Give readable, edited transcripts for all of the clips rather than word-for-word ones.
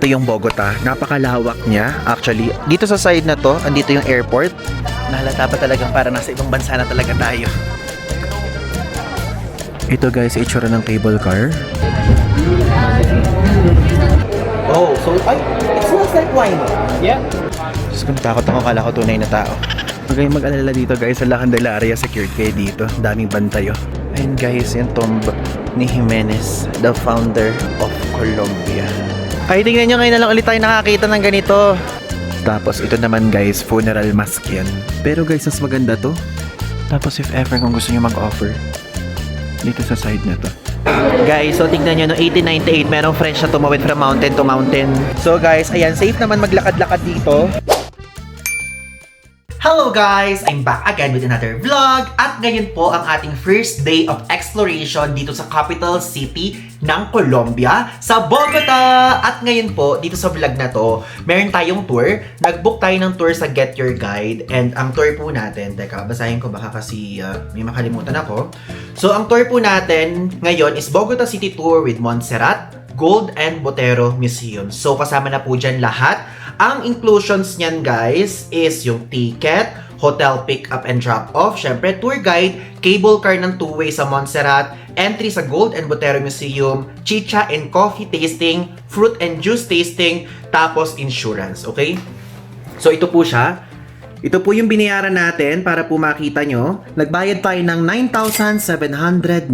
Ito yung Bogota. Napakalawak niya. Actually, dito sa side na to, andito yung airport. Nahalata pa talagang para nasa ibang bansa na talaga tayo. Ito guys, itsura ng cable car. Oh, so, it smells like wine. Yeah. Diyos ko, natakot ako. Kala ko tunay na tao. Huwag kayong mag-alala dito guys. Sa La Candelaria, secured kayo dito. Daming bantayo. Ayun guys, yung tomb ni Jimenez, the founder of Colombia. Ay, tingnan nyo, ngayon na lang ulit tayo nakakita ng ganito. Tapos ito naman guys, funeral mask yan. Pero guys, mas maganda to. Tapos if ever kung gusto nyo mag-offer, dito sa side na to. Guys, so tingnan nyo, no 1898, merong French na tumawid from mountain to mountain. So guys, ayan, safe naman maglakad-lakad dito. Hello guys! I'm back again with another vlog at ngayon po ang ating first day of exploration dito sa capital city ng Colombia, sa Bogota! At ngayon po, dito sa vlog na to, meron tayong tour. Nag-book tayo ng tour sa Get Your Guide and ang tour po natin, teka, basahin ko baka kasi may makalimutan ako. So ang tour po natin ngayon is Bogota City Tour with Montserrat, Gold and Botero Museum. So kasama na po dyan lahat. Ang inclusions niyan guys is yung ticket, hotel pick up and drop off, syempre tour guide, cable car ng two-way sa Montserrat, entry sa Gold and Botero Museum, chicha and coffee tasting, fruit and juice tasting, tapos insurance, okay? So ito po siya. Ito po yung binayaran natin para po makita nyo. Nagbayad tayo ng 9,795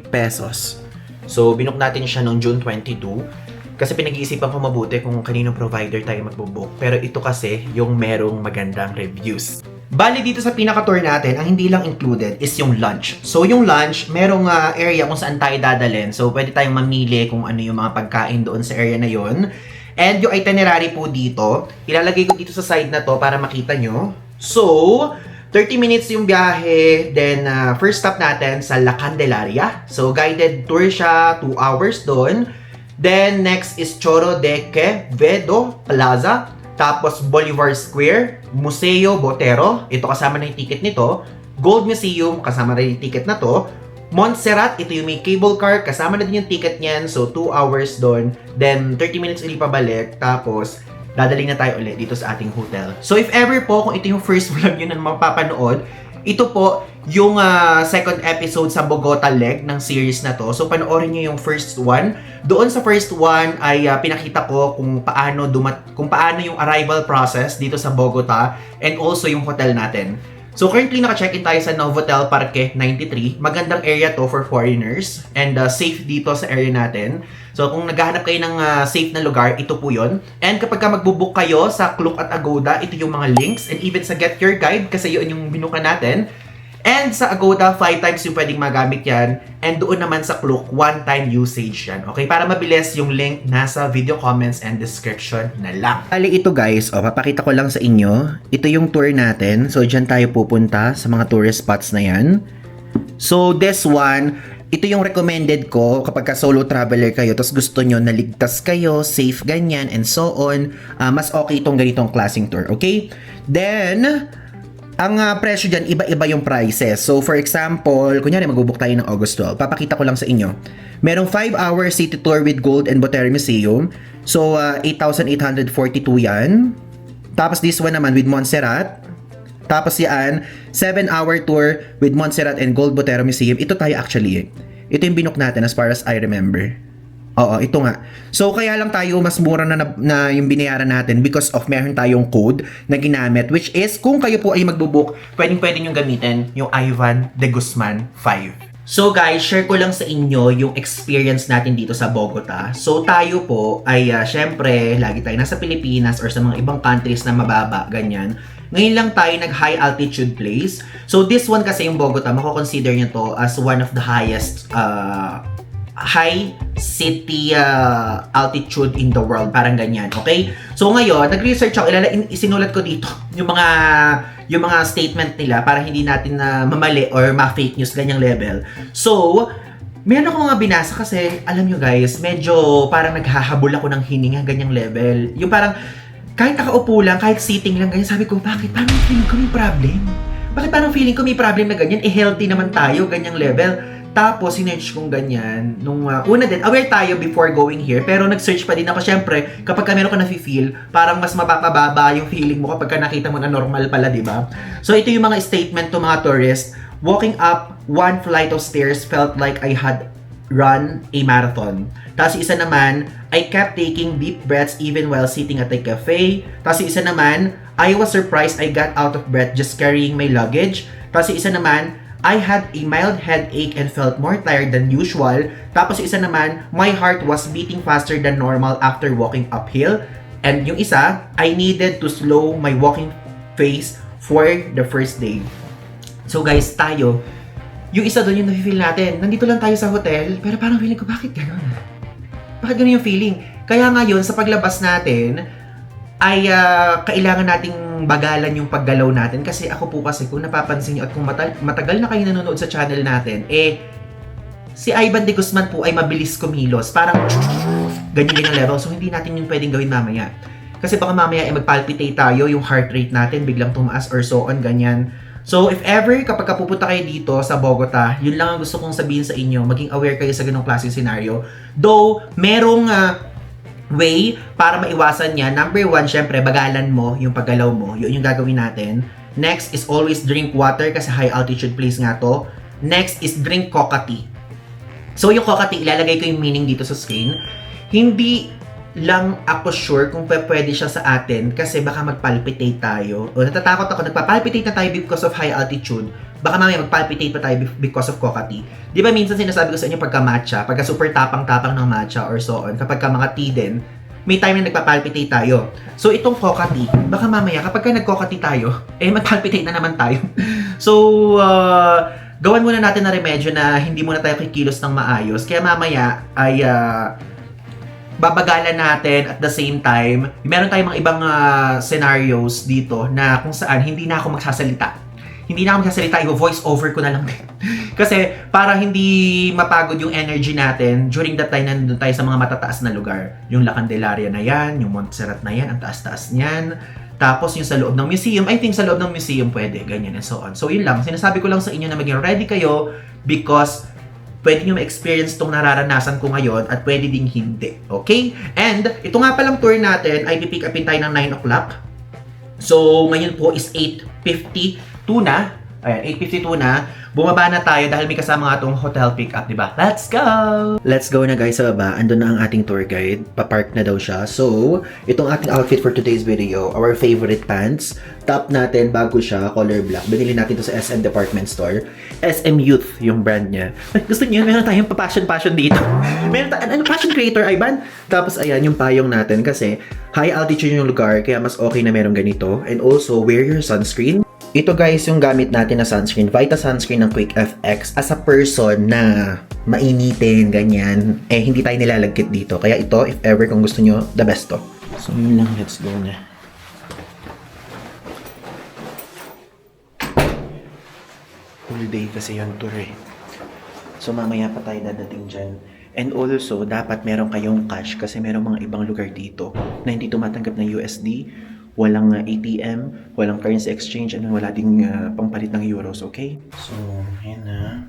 pesos. So binook natin siya noong June 22. Kasi pinag-iisipan ko mabuti kung kaninong provider tayo magbo-book. Pero ito kasi yung merong magandang reviews. Bali dito sa pinaka-tour natin, ang hindi lang included is yung lunch. So yung lunch, merong area kung saan tayo dadalhin. So pwede tayong mamili kung ano yung mga pagkain doon sa area na yon. And yung itinerary po dito, ilalagay ko dito sa side na to para makita nyo. So, 30 minutes yung biyahe. Then, first stop natin sa La Candelaria. So, guided tour siya, 2 hours doon. Then, next is Choro de Quevedo Plaza. Tapos, Bolivar Square, Museo Botero. Ito kasama na yung ticket nito. Gold Museum, kasama na yung ticket na to. Montserrat, ito yung may cable car. Kasama na din yung ticket niyan. So, 2 hours doon. Then, 30 minutes ulit pabalik. Tapos, dadaling na tayo ulit dito sa ating hotel. So, if ever po, kung ito yung first vlog yun na mapapanood, ito po yung second episode sa Bogota leg ng series na to. So, panoorin nyo yung first one. Doon sa first one ay pinakita ko kung paano yung arrival process dito sa Bogota and also yung hotel natin. So, currently naka-check-in tayo sa Novotel Parque 93. Magandang area to for foreigners and safe dito sa area natin. So, kung naghahanap kayo ng safe na lugar, ito po yon. And kapag ka magbubook kayo sa Klook at Agoda, ito yung mga links. And even sa Get Your Guide, kasi yun yung binuka natin. And sa Agoda, 5 times yung pwedeng magamit yan. And doon naman sa Klook, 1-time usage yan. Okay? Para mabilis, yung link nasa video comments and description na lang. Bali ito guys, papakita ko lang sa inyo. Ito yung tour natin. So, dyan tayo pupunta sa mga tourist spots na yan. So, this one, ito yung recommended ko kapag ka solo traveler kayo tapos gusto nyo naligtas kayo, safe ganyan, and so on. Mas okay itong ganitong klaseng tour. Okay? Then, ang presyo dyan, iba-iba yung prices. So, for example, kunyari magbubook tayo ng August 12. Papakita ko lang sa inyo. Merong 5-hour city tour with Gold and Botero Museum. So, 8,842 yan. Tapos this one naman with Montserrat. Tapos yan, 7-hour tour with Montserrat and Gold Botero Museum. Ito tayo actually. Ito yung binook natin as far as I remember. Oo, ito nga. So, kaya lang tayo mas mura na yung binayaran natin because of meron tayong code na ginamit, which is, kung kayo po ay magbubook, pwedeng nyo gamitin yung Ivan de Guzman 5. So guys, share ko lang sa inyo yung experience natin dito sa Bogota. So tayo po ay syempre, lagi tayo nasa Pilipinas or sa mga ibang countries na mababa, ganyan. Ngayon lang tayo nag-high altitude place. So this one kasi yung Bogota, mako-consider nyo to as one of the highest high city altitude in the world, parang ganyan, okay? So ngayon, nag-research ako, isinulat ko dito yung mga statement nila para hindi natin mamali or ma-fake news ganyang level. So, meron ako mga binasa kasi, alam nyo guys, medyo parang naghahabol ako ng hininga ganyang level. Yung parang, kahit nakaupo lang, kahit sitting lang ganyan, sabi ko, bakit? Parang feeling ko may problem? Bakit parang feeling ko may problem na ganyan? Eh, healthy naman tayo, ganyang level. Tapos, sinearch kong ganyan. Nung una din, aware tayo before going here, pero nag-search pa din ako. Syempre, kapag meron ka na-feel, parang mas mapapababa yung feeling mo kapag nakita mo na normal pala, di ba? So, ito yung mga statement to mga tourists. Walking up one flight of stairs felt like I had run a marathon. Tapos isa naman, I kept taking deep breaths even while sitting at a cafe. Tapos isa naman, I was surprised I got out of breath just carrying my luggage. Tapos isa naman, I had a mild headache and felt more tired than usual. Tapos isa naman, my heart was beating faster than normal after walking uphill. And yung isa, I needed to slow my walking pace for the first day. So guys, tayo, yung isa doon yung nafe-feel natin. Nandito lang tayo sa hotel, pero parang feeling ko, bakit gano'n? Bakit gano'n yung feeling? Kaya ngayon, sa paglabas natin, ay kailangan nating bagalan yung paggalaw natin. Kasi ako po kasi, kung napapansin nyo at kung matagal na kayo nanonood sa channel natin, si Ivan de Guzman po ay mabilis kumilos. Parang ganyan ang level. So, hindi natin yung pwedeng gawin mamaya. Kasi baka mamaya magpalpitate tayo, yung heart rate natin biglang tumaas or so on, ganyan. So, if ever, kapag pupunta kayo dito sa Bogota, yun lang ang gusto kong sabihin sa inyo, maging aware kayo sa ganong klaseng scenario. Though, merong way para maiwasan yan. Number one, syempre, bagalan mo yung paggalaw mo. Yun yung gagawin natin. Next is always drink water kasi high altitude place nga to. Next is drink coca tea. So, yung coca tea, ilalagay ko yung meaning dito sa screen. Hindi lang ako sure kung pwede siya sa atin kasi baka magpalpitate tayo. O natatakot ako, nagpapalpitate na tayo because of high altitude. Baka mamaya magpalpitate pa tayo because of coca tea. Di ba minsan sinasabi ko sa inyo pagka matcha, pagka super tapang-tapang ng matcha or so on, kapag ka mga tea din, may time na nagpapalpitate tayo. So itong coca tea, baka mamaya kapag ka nag-coca tea tayo, magpalpitate na naman tayo. So, gawan muna natin na remedyo na hindi muna tayo kikilos ng maayos. Kaya mamaya ay babagalan natin at the same time, meron tayong mga ibang scenarios dito na kung saan hindi na ako magsasalita. Hindi na ako magsasalita, i-voice over ko na lang din. Kasi para hindi mapagod yung energy natin during that time na nandun tayo sa mga matataas na lugar. Yung La Candelaria na yan, yung Montserrat na yan, ang taas-taas niyan. Tapos yung sa loob ng museum, I think sa loob ng museum pwede, ganyan and so on. So yun lang, sinasabi ko lang sa inyo na maging ready kayo because pwede nyo ma-experience itong nararanasan ko ngayon at pwede ding hindi. Okay? And, ito nga palang tour natin ay pipick upin tayo ng 9 o'clock. So, ngayon po is 8:52 na. Ayan, 8:52 na. Bumaba na tayo dahil may kasama nga itong hotel pick-up, diba? Let's go! Let's go na guys sa baba. Andun na ang ating tour guide. Papark na daw siya. So, itong ating outfit for today's video. Our favorite pants. Top natin, bago siya, color black. Binili natin to sa SM Department Store. SM Youth yung brand niya. Ay, gusto niyo, meron tayong pa-passion dito. Meron tayong, passion creator, Ivan? Tapos, ayan, yung payong natin kasi high altitude yung lugar, kaya mas okay na meron ganito. And also, wear your sunscreen. Ito guys, yung gamit natin na sunscreen, Vita sunscreen ng Quick FX. As a person na mainitin, ganyan, hindi tayo nilalagkit dito. Kaya ito, if ever kung gusto nyo, the best to. So yun lang, let's go na. Full day kasi yung tour eh. So mamaya pa tayo dadating dyan. And also, dapat meron kayong cash kasi merong mga ibang lugar dito na hindi tumatanggap ng USD. Walang ATM, walang currency exchange, and wala ding pangpalit ng euros, okay? So, ayan na.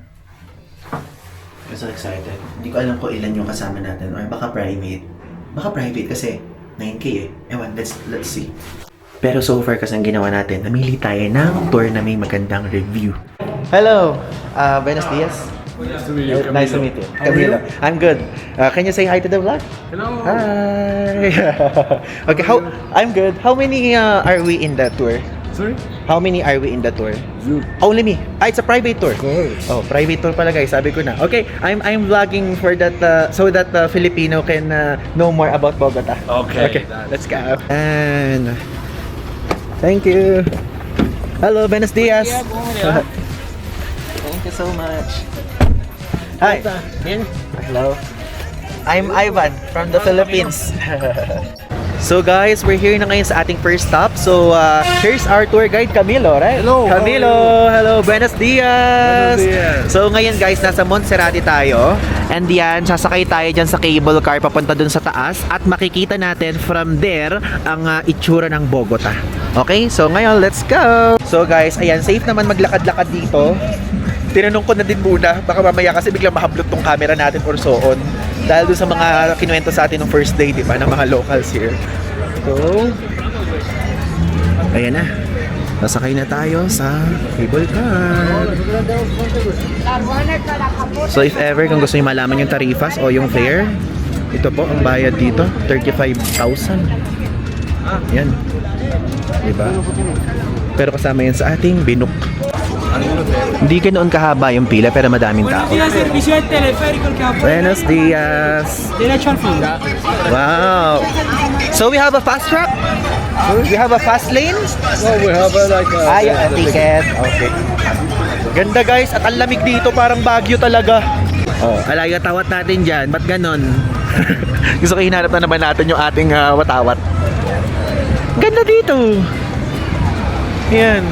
I'm so excited. Hindi ko alam kung ilan yung kasama natin or baka private. Baka private kasi 9K eh. Ewan, let's see. Pero so far kasi ang ginawa natin, namili tayo ng tour na may magandang review. Hello! Buenos dias. Nice to meet you. Camilo. I'm good. Can you say hi to the vlog? Hello. Hi. Okay, I'm good. How many are we in the tour? Sorry? How many are we in the tour? You. Only me. It's a private tour. Of course. Oh, private tour pala guys. Sabi ko na. Okay, I'm vlogging for that so that Filipino can know more about Bogota. Okay. Let's go. And thank you. Hello, buenos dias. Thank you so much. Hi. Hello. I'm Ivan from the Philippines. So guys, we're here na ngayon sa ating first stop. So here's our tour guide Camilo, right? Hello. Camilo. Hello. Buenos dias. Buenos dias. So ngayon guys, nasa Montserrat tayo. And yan, sasakay tayo dyan sa cable car papunta dun sa taas. At makikita natin from there ang itsura ng Bogota. Okay? So ngayon, let's go. So guys, ayan, safe naman maglakad-lakad dito. Tinanong ko na din muna, baka mamaya kasi biglang mahablot tong camera natin or so on. Dahil doon sa mga kinuwento sa atin ng first day, di ba, ng mga locals here. So, ayan na. Nasakay na tayo sa cable car. So if ever kung gusto niyo malaman yung tarifas o yung fare, ito po ang bayad dito, 35,000. Yan. Diba? Pero kasama yan sa ating Binook. Hindi ganoon kahaba yung pila pero madaming tao. Buenos dias. Wow. So we have a fast track? We have a fast lane? No, we have A ticket. Okay. Ganda guys, at ang lamig dito, parang Baguio talaga. Oh, alaga tawat natin dyan. Ba't ganon? Gusto ko hinanap na naman natin yung ating watawat. Ganda dito. Yan.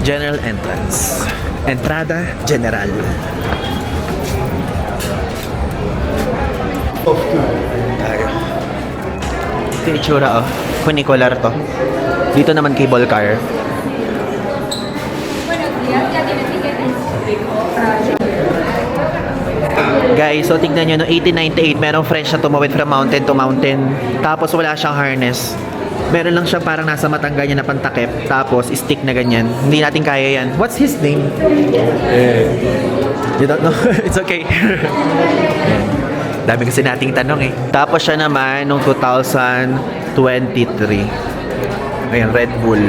General entrance. Entrada General. Tayo. Ito yung itsura oh. Funicular to. Dito naman cable car. Guys, so tignan nyo, no, 1898, merong French na tumawid from mountain to mountain. Tapos wala siyang harness. Meron lang siya parang nasa mata ganyan na pantakip. Tapos stick na ganyan. Hindi natin kaya yan. What's his name? You don't know? It's okay. Dami kasi nating tanong eh. Tapos siya naman nung 2023. Ayan, Red Bull.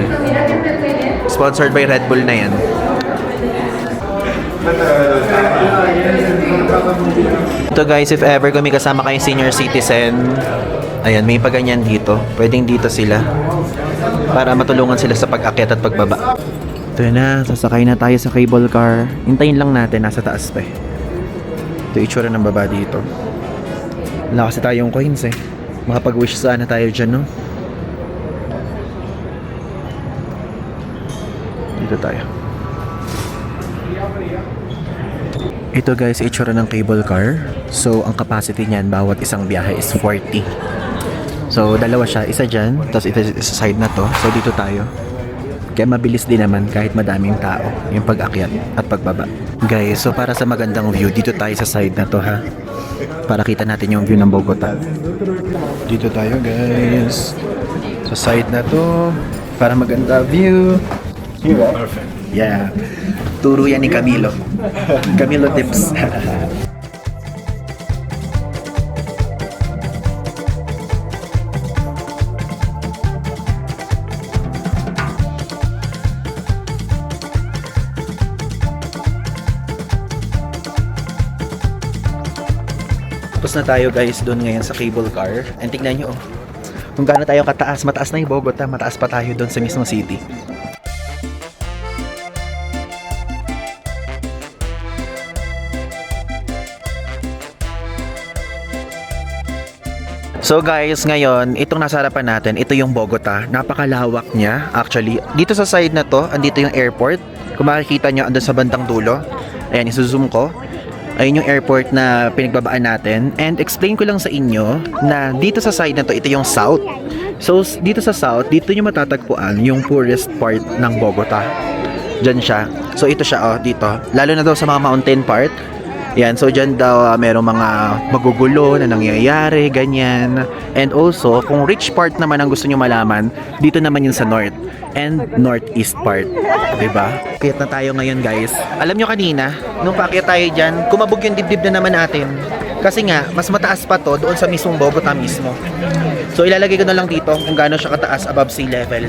Sponsored by Red Bull na yan. Ito guys, if ever kung may kasama kayong senior citizen, ayan, may paganyan dito. Pwedeng dito sila para matulungan sila sa pag-akyat at pagbaba. Ito na, sasakay na tayo sa cable car. Hintayin lang natin, nasa taas pa eh. Ito yung itsura ng baba dito. Wala kasi tayong coins eh. Makapag-wish sana tayo dyan, no? Dito tayo. Ito guys, itsura ng cable car. So, ang capacity niyan, bawat isang biyahe is 40. So, dalawa siya. Isa dyan, tapos ito sa side na to. So, dito tayo. Kaya mabilis din naman kahit madaming tao yung pag-akyat at pagbaba. Guys, so para sa magandang view, dito tayo sa side na to ha. Para kita natin yung view ng Bogota. Dito tayo guys. Sa side na to. Para maganda view. Perfect. Yeah. Turo yan ni Camilo. Camilo tips. Tapos na tayo guys doon ngayon sa cable car. And tignan nyo kung gaano tayo kataas. Mataas na yung Bogota. Mataas pa tayo doon sa mismong city. So guys, ngayon, itong nasa harapan natin, ito yung Bogota. Napakalawak niya. Actually, dito sa side na to, andito yung airport. Kung makikita nyo, andun sa bandang dulo. Ayan, isuzoom ko. Ayun yung airport na pinagbabaan natin. And explain ko lang sa inyo na dito sa side na to, ito yung south. So, dito sa south, dito nyo matatagpuan yung poorest part ng Bogota. Diyan siya. So, ito siya, oh, dito. Lalo na daw sa mga mountain part. Yan, so dyan daw merong mga magugulo na nangyayari, ganyan. And also, kung rich part naman ang gusto nyo malaman, dito naman yun sa north and northeast part. Diba? Kayat na tayo ngayon guys. Alam nyo kanina, nung paakyat tayo dyan, kumabog yung dibdib na naman natin. Kasi nga, mas mataas pa to doon sa mismong Bogota mismo. So ilalagay ko na lang dito kung gaano siya kataas above sea level.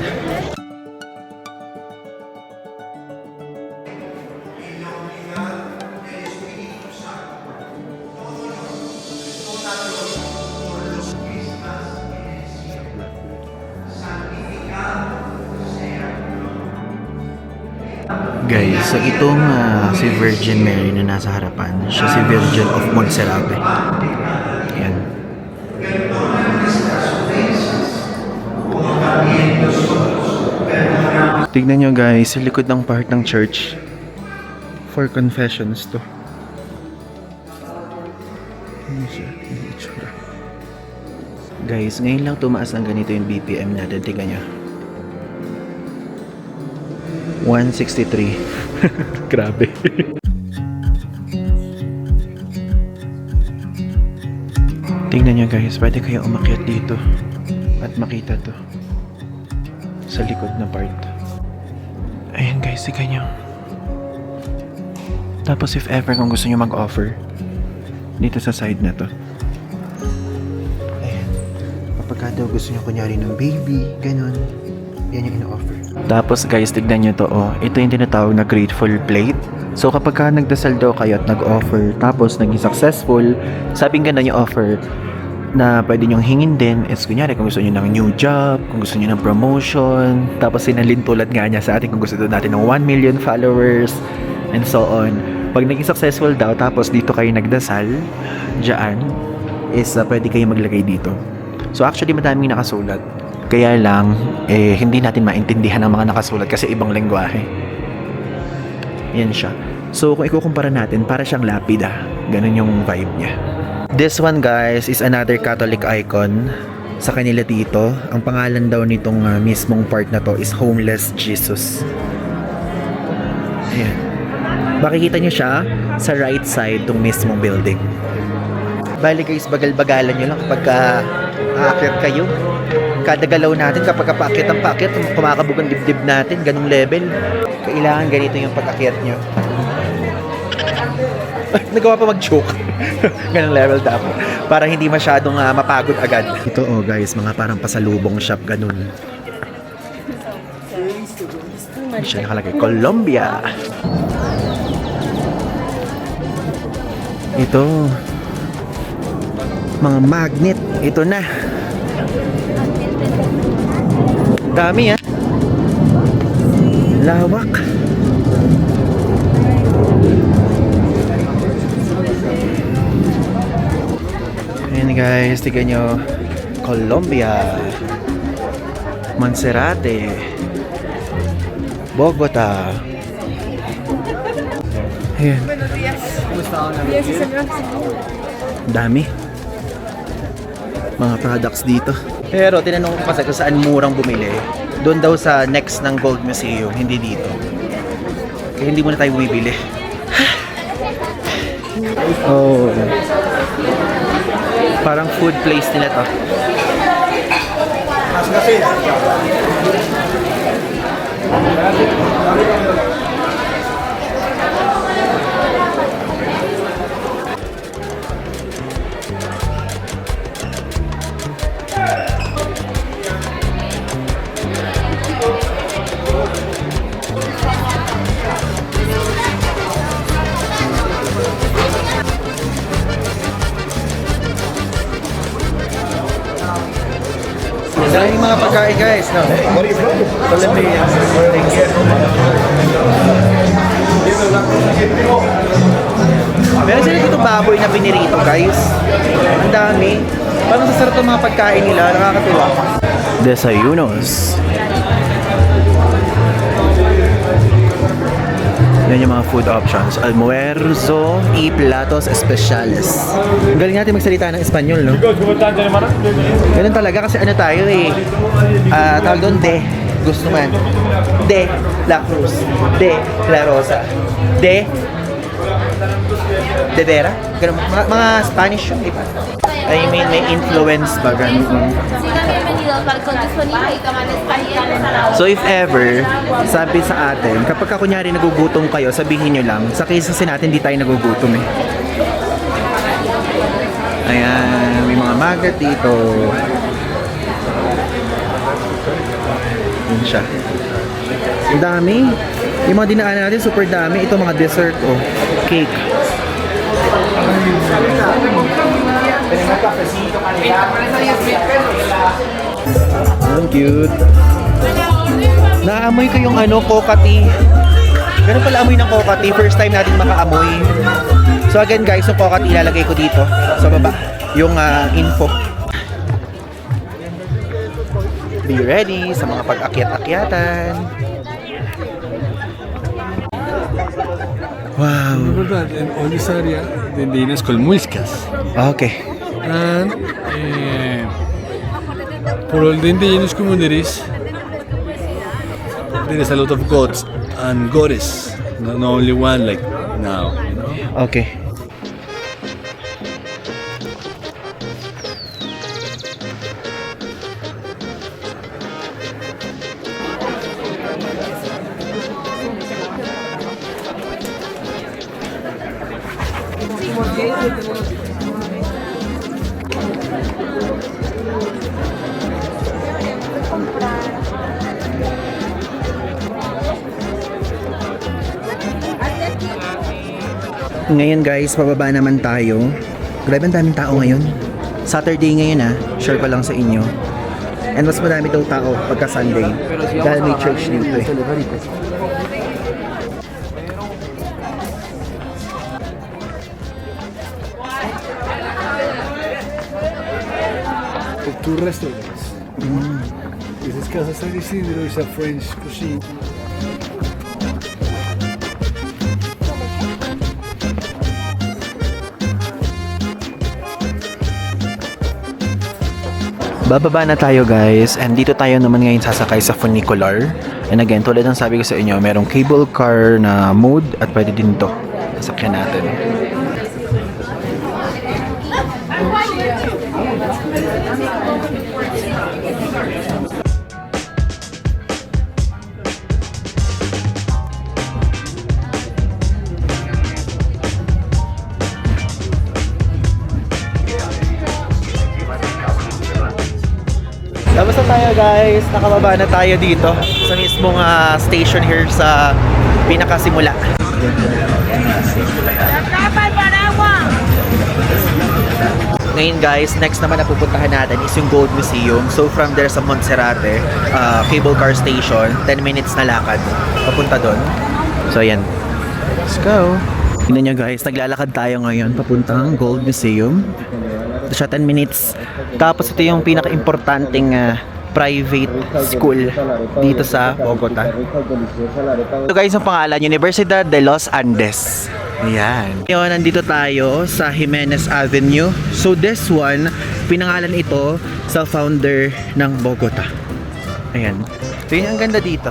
Guys, so itong si Virgin Mary na nasa harapan, siya si Virgin of Monserrate. Yan. Tignan nyo guys, sa likod ng part ng church. For confessions to. Guys, ngayon lang tumaas ng ganito yung BPM natin. Tignan nyo. 163. Grabe. Tingnan nyo guys, pwede kayo umakyat dito at makita to sa likod na part. Ayan guys, tingnan nyo. Tapos if ever kung gusto nyo mag-offer dito sa side na to, ayan, kapag daw gusto nyo kunyari ng baby, ganun, yan yung ino-offer. Tapos guys, tignan nyo to, oh. Ito yung tinatawag na grateful plate. So kapag ka nagdasal daw kayo at nag-offer, tapos naging successful, sabing ganda yung offer na pwede nyong hingin din is kunyari kung gusto nyo ng new job, kung gusto nyo ng promotion, tapos sinalin tulad nga niya sa atin kung gusto daw natin ng 1 million followers, and so on. Pag naging successful daw, tapos dito kayo nagdasal, dyan, is pwede kayo maglagay dito. So actually madaming nakasulat. Kaya lang, hindi natin maintindihan ang mga nakasulat kasi ibang lengguwahe. Yan siya. So, kung ikukumpara natin, para siyang lapida. Ganun yung vibe niya. This one, guys, is another Catholic icon sa kanila dito. Ang pangalan daw nitong mismong part na to is Homeless Jesus. Ayan. Makikita nyo siya sa right side tong mismong building. Bali guys, bagal-bagalan nyo lang kapag aakyat kayo. Kada galaw natin kapag paakyat ang paakyat, kumakabog ang dibdib natin, ganung level. Kailangan ganito yung pag-akyat nyo. Nagawa pa mag-joke. Ganung level dapat. Para hindi masyadong mapagod agad. Ito oh guys, mga parang pasalubong shop, ganun. Siya nakalagay, Colombia. Ito. Mga magnet. Ito na. Dami lawak. Ayan guys, tignan nyo. Colombia, Monserrate, Bogota. Ayan. Dami mga products dito. Pero tinanong ko kasi kung saan murang bumili. Doon daw sa next ng Gold Museum, hindi dito. Kaya hindi muna tayo bibili. Oh. Parang food place nila to. Daming mga pagkain guys, no? Colombia. Meron sila dito baboy na pinirito guys. Ang dami. Parang sasarap ang mga pagkain nila, nakakatuwa. Desayunos. Yan yung mga food options. Almuerzo y platos especiales. Ang galing natin magsalita ng Espanyol, no? Ganun talaga kasi ano tayo eh. Tawag doon, gusto man. De la Cruz. De la Rosa. De Vera. Ganun, mga Spanish yun, di ba? I mean, may influence ba ganun? So if ever, sabi sa atin, kapag kunyari nagugutom kayo, sabihin nyo lang, sa case kasi natin di tayo nagugutom eh. Ayan, may mga magnet dito. Yun siya. Ang dami. Yung mga dinaanan natin, super dami. Ito mga dessert, oh. Cake. Ang cute. Naamoy ko yung coca tea. Ganun pala amoy ng coca tea. First time natin makaamoy. So again guys, yung coca tea ilalagay ko dito sa baba. Yung info. Be ready sa mga pag-akyat-akyatan. Wow. In all this area, the name is called Muiscas. Okay. And for all the indigenous communities, there is a lot of gods and goddess, not only one like now. You know? Okay. Ngayon guys, pababa naman tayo. Grabe ang daming tao ngayon. Saturday ngayon share ko lang sa inyo. And mas madami daw tao pagka Sunday. Dahil may church dito eh. Two restaurants. This is Casa San Isidro, it's a French cuisine. Bababa na tayo guys, and dito tayo naman ngayon sasakay sa funicular. And again, tulad ng sabi ko sa inyo, merong cable car na mode at pwede din to. Sasakyan natin. Tapos na tayo guys, nakababa na tayo dito sa mismong station here sa pinakasimula. Ngayon guys, next naman na pupuntahan natin is yung Gold Museum. So from there sa Monserrate, cable car station, 10 minutes na lakad papunta doon. So ayan, let's go. Tingnan nyo guys, naglalakad tayo ngayon papuntang Gold Museum. Ito siya 10 minutes. Tapos ito yung pinaka-importanting private school dito sa Bogota. Ito guys ang pangalan, Universidad de los Andes. Ayan. Ngayon, nandito tayo sa Jimenez Avenue. So this one, pinangalan ito sa founder ng Bogota. Ayan. So yun ang ganda dito.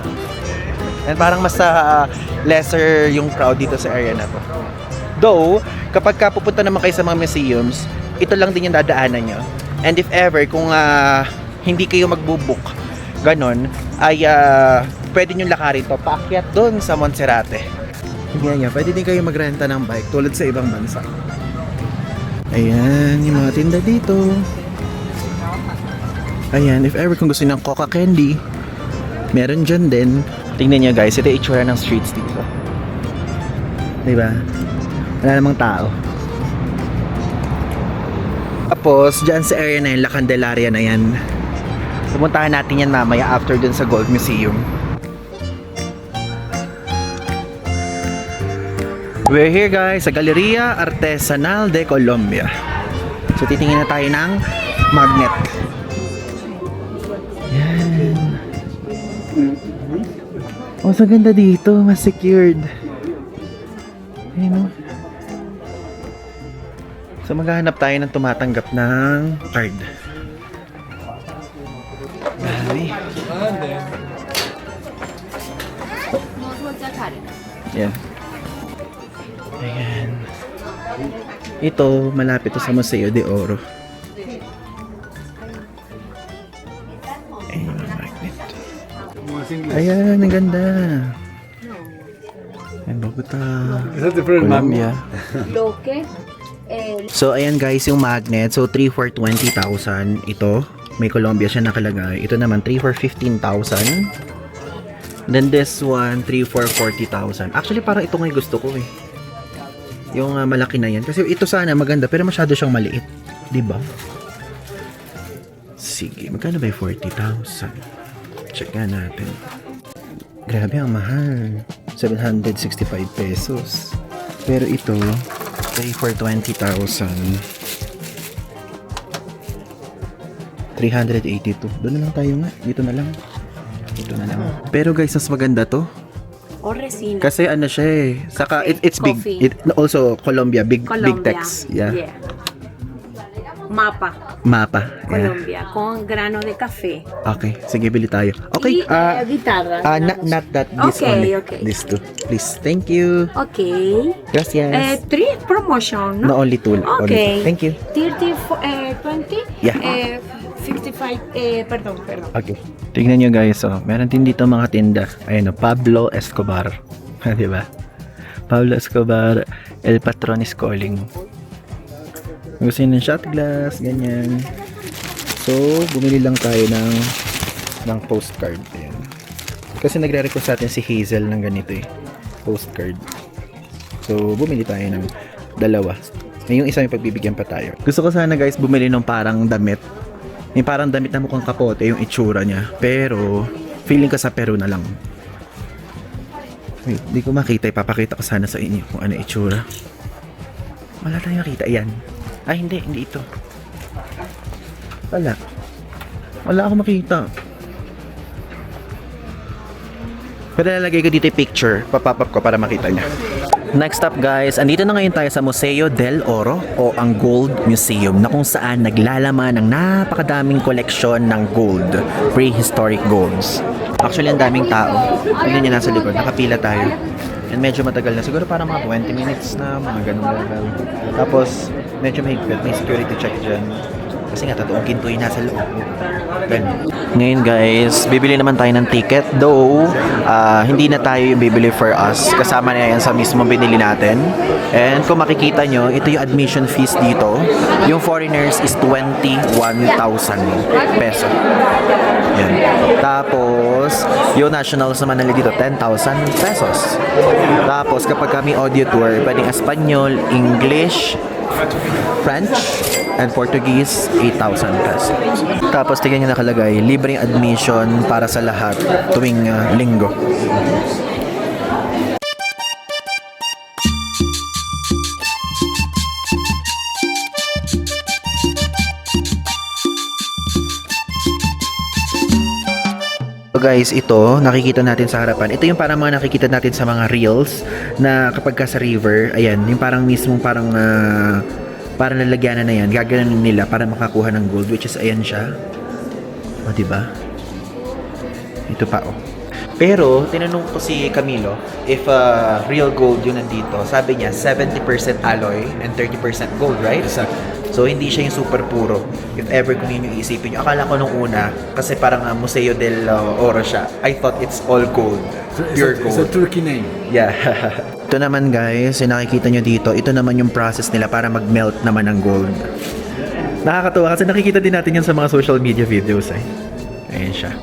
And parang mas lesser yung crowd dito sa area na to. Though, kapag pupunta naman kayo sa mga museums, ito lang din yung dadaanan nyo. And if ever, kung hindi kayo magbubook, ganon, ay pwede nyo lakarin to, paakyat doon sa Monserrate. Hindi nga, pwede din kayo magrenta ng bike tulad sa ibang bansa. Ayan, yung mga tinda dito. Ayan, if ever kung gusto ng coca candy, meron dyan din. Tingnan nyo guys, ito yung itsura ng streets dito. Diba? Wala namang tao. Tapos, dyan sa area na yun, La Candelaria na yan. Pumuntahan natin yan mamaya after dun sa Gold Museum. We're here guys sa Galeria Artesanal de Colombia. So, titingin na tayo ng magnet. Yan. Oh, so ganda dito. Mas secured. Ayun o. So maghahanap tayo ng tumatanggap ng card. Dami. Yan. Ayan. Ito, malapit to sa Museo de Oro. Ayan, magnet. Ayan, ang ganda. Ayan, Bogota. Is that the first Colombia. Bloque. So, ayan guys, yung magnet. So, 3 for 20,000. Ito, may Colombia siya nakalagay. Ito naman, 3 for 15,000. Then this one, 3 for 40,000. Actually, parang ito nga yung gusto ko eh. Yung malaki na yan. Kasi ito sana maganda, pero masyado siyang maliit. Diba? Sige, magkano ba yung 40,000? Check nga natin. Grabe, ang mahal. 765 pesos. Pero ito, 3 for 20,000. 382. Doon na lang tayo nga. Dito na lang. Dito na lang. Pero guys, mas maganda to. O resina. Kasi ano siya eh. Saka it's big. Coffee. Also Colombia, big Colombia. text. Yeah. Mapa. Mapa. Yeah. Colombia, con grano de café. Okay, sige, bili tayo. Okay, Y, guitarra. not that, this Okay, only. okay. These two. Please, thank you. Okay. Gracias. 3 promotion, No, no? only two. Only Okay. two. Thank you. 30, 20? Yeah. 55, perdón. Okay. Tignan nyo guys, oh. Meron din dito mga tinda. Ayan, oh, Pablo Escobar. Di ba? Pablo Escobar, El Patron is calling. Gusto nyo ng shot glass, ganyan. So, bumili lang tayo ng postcard. Ayan. Kasi nagre-request sa atin si Hazel ng ganito eh. Postcard. So, bumili tayo ng dalawa. Yung isa yung pagbibigyan pa tayo. Gusto ko sana guys bumili ng parang damit. Yung parang damit na mukhang kapote yung itsura niya. Pero, feeling ko sa Peru na lang. Wait, di ko makita. Ipapakita ko sana sa inyo kung ano itsura. Wala tayong makita. Ayan. Ay, hindi ito. Wala akong makita. Pero lalagay ko dito yung picture. Papapap ko para makita niya. Next up guys, andito na ngayon tayo sa Museo del Oro o ang Gold Museum na kung saan naglalaman ng napakadaming koleksyon ng gold, prehistoric golds. Actually, ang daming tao. Tignan niyo nasa likod, nakapila tayo. And medyo matagal na, siguro parang mga 20 minutes na, mga ganung level. Tapos, medyo mahigpit, may security check dyan. Kasi nga, totoong ginto yung nasa loob. Ganun. Ngayon guys, bibili naman tayo ng ticket. Though, hindi na tayo yung bibili for us. Kasama na yan sa mismo binili natin. And kung makikita nyo, ito yung admission fees dito. Yung foreigners is 21,000 peso. Yan. Tapos, yung nationals naman nila dito, 10,000 pesos. Tapos, kapag kami audio tour, pwedeng Espanyol, English, French, and Portuguese, 8,000 pesos. Tapos, tignan nyo nakalagay, libreng admission para sa lahat tuwing linggo. So guys, ito, nakikita natin sa harapan. Ito yung parang mga nakikita natin sa mga reels na kapag ka sa river, ayan, yung parang mismong parang lalagyanan na yan, gaganon nila para makakuha ng gold, which is ayan siya. O, diba? Ito pa, oh. Pero, tinanong ko si Camilo if real gold yun nandito. Sabi niya, 70% alloy and 30% gold, right? Exactly. So, hindi siya yung super puro. If ever kung yun yung isipin nyo. Akala ko nung una, kasi parang Museo del Oro siya. I thought it's all gold. Pure gold. It's a Turkey name. Yeah. Ito naman guys, yung nakikita nyo dito, ito naman yung process nila para mag-melt naman ng gold. Nakakatuwa kasi nakikita din natin yan sa mga social media videos eh. Ayan siya.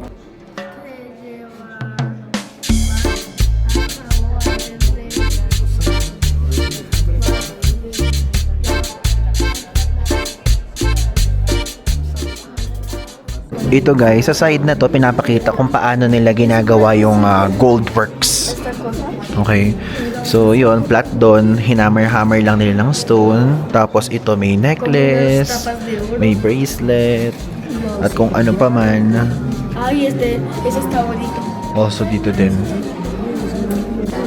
Ito guys, sa side na to pinapakita kung paano nila ginagawa yung gold works. Okay. So yun, flat doon, hinammer-hammer lang nila ng stone. Tapos ito may necklace, may bracelet, at kung ano pa man. Ay, ese está bonito. Also dito din.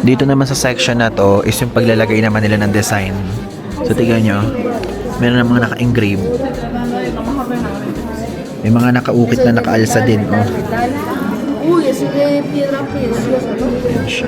Dito naman sa section na to is yung paglalagay naman nila ng design. So tignan nyo, meron na mga naka-engrave. May mga nakaukit na nakaalsa din. Oh. Uy, ese de piedra preciosa, ¿no? Ayan siya.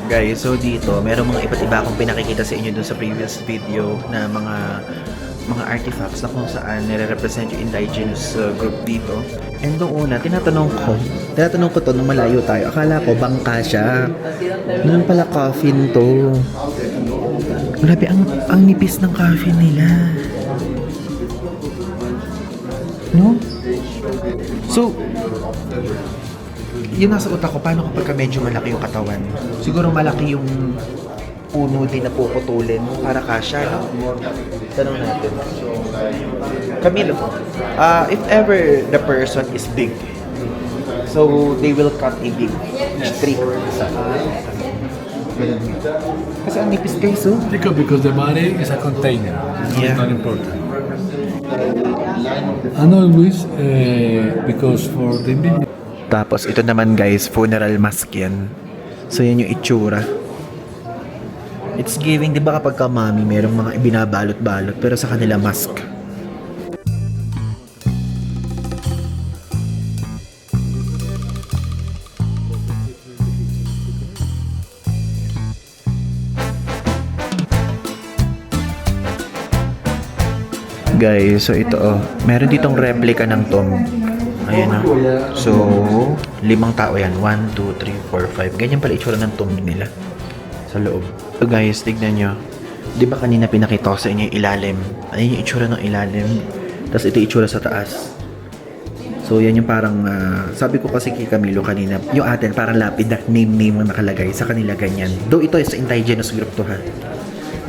Guys, so dito, merong mga iba't iba akong pinakikita sa inyo dun sa previous video na mga mga artifacts na kung saan nire-represent yung indigenous group dito. And noong una, tinatanong ko to nung malayo tayo. Akala ko bangka siya. Noon pala coffin to. Grabe, ang nipis ng coffin nila. No? So, yun nasa utak ko, paano kapag medyo malaki yung katawan? Siguro malaki yung puno din na puputulin para kasya, no? Tanong natin. Camilo, if ever the person is big, so they will cut a big tree. Kasi ang nipis guys, oh. Because the body is a container. Yeah. It's not important. And always, because for the indigenous. Tapos ito naman guys, funeral mask yan. So yan yung itsura. It's giving, di ba kapag ka mami, merong mga ibinabalot-balot, pero sa kanila mask. Guys, so ito meron ditong replica ng tomb. Ayan na. So, 5 tao yan. 1, 2, 3, 4, 5. Ganyan pala itsura ng tomb nila sa loob. So guys, tignan nyo. Di ba kanina pinakita ko sa inyo yung ilalim? Ayun yung itsura ng ilalim. Tapos ito yung itsura sa taas. So, yan yung parang, sabi ko kasi kay Camilo kanina, yung atin parang lapid na name ang nakalagay. Sa kanila ganyan. Though ito is indigenous group to ha.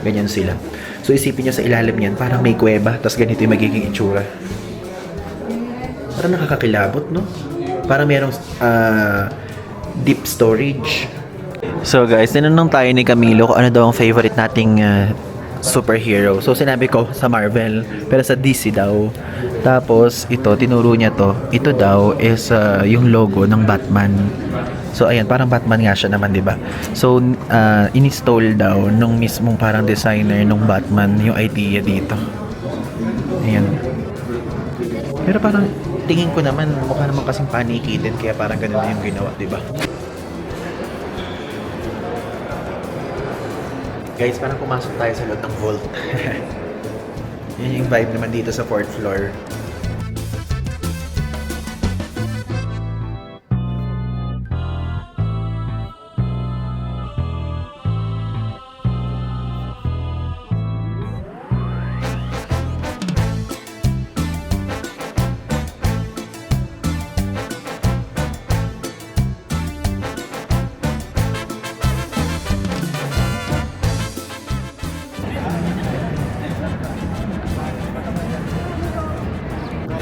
Ganyan sila. So, isipin nyo sa ilalim yan, parang may kuweba. Tapos ganito yung magiging itsura. Parang nakakakilabot, no? Parang merong deep storage. So guys, tinanong tayo ni Camilo kung ano daw ang favorite nating superhero. So sinabi ko sa Marvel, pero sa DC daw. Tapos ito, tinuro niya to. Ito daw is yung logo ng Batman. So ayan, parang Batman nga siya naman, 'di ba? So in-install daw nung mismong parang designer nung Batman yung idea dito. Ayan. Pero parang tingin ko naman mukha naman kasing panikitin kaya parang ganun na yung ginawa, 'di ba? Guys, parang pumasok tayo sa loob ng vault. Yun yung vibe naman dito sa 4th floor.